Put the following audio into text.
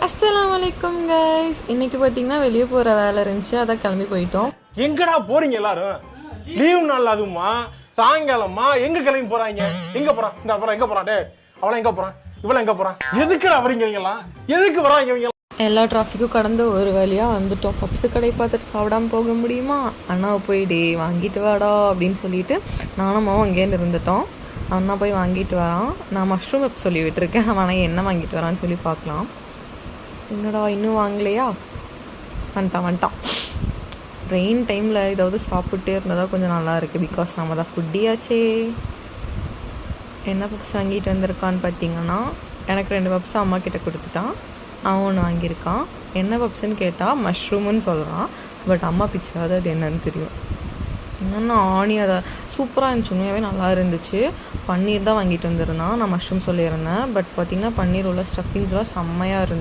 அஸ்ஸலாமு அலைக்கும் கைஸ். இன்னைக்கு பார்த்தீங்கன்னா வெளியே போகிற வேலை இருந்துச்சு, அதான் கிளம்பி போயிட்டோம். எங்கடா போறீங்க எல்லாரும்? லீவு நாள் அதுமா சாயங்காலமா எங்க கிளம்பி போறாங்க? எங்க போறான்? இந்த அப்புறம் எங்க போறான்? டே அவளை எங்க போறான்? இவளை எங்க போறான்? எதுக்குடா வரீங்க நீங்களாம்? எதுக்கு வராங்க இவங்க? எல்லா டிராஃபிக்கும் கடந்து ஒரு வழியாக வந்துட்டோம். பப்ஸு கடை பார்த்துட்டு சாப்பிடாம போக முடியுமா? அண்ணாவை போய் டே வாங்கிட்டு வாடா அப்படின்னு சொல்லிட்டு நானும் அம்மாவும் அங்கேருந்து இருந்துட்டோம். அண்ணா போய் வாங்கிட்டு வரான். நான் மஷ்ரூம் பப்ஸ் சொல்லி விட்டுருக்கேன். அவனை என்ன வாங்கிட்டு வரான்னு சொல்லி பார்க்கலாம். என்னடா இன்னும் வாங்கலையா? வந்துட்டான். ரெயின் டைமில் ஏதாவது சாப்பிட்டே இருந்தால் தான் கொஞ்சம் நல்லா இருக்குது. பிகாஸ் நம்ம தான் ஃபுட்டியாச்சே. என்ன பப்ஸ் வாங்கிட்டு வந்திருக்கான்னு பார்த்தீங்கன்னா, எனக்கு 2 பப்ஸ் அம்மா கிட்ட கொடுத்துட்டான். அவன் ஒன்று வாங்கியிருக்கான். என்ன பப்ஸ்ன்னு கேட்டால் மஷ்ரூமுன்னு சொல்கிறான். பட் அம்மா பிச்சாது அது என்னன்னு தெரியும். என்னென்னா அதை சூப்பராக இருந்துச்சு, உண்மையாகவே நல்லா இருந்துச்சு. பன்னீர் தான் வாங்கிட்டு வந்திருந்தான். நான் மஷ்ரூம் சொல்லியிருந்தேன். பட் பார்த்திங்கன்னா பன்னீர் உள்ள ஸ்டஃபிங்ஸ்லாம் செம்மையாக இருந்துச்சு.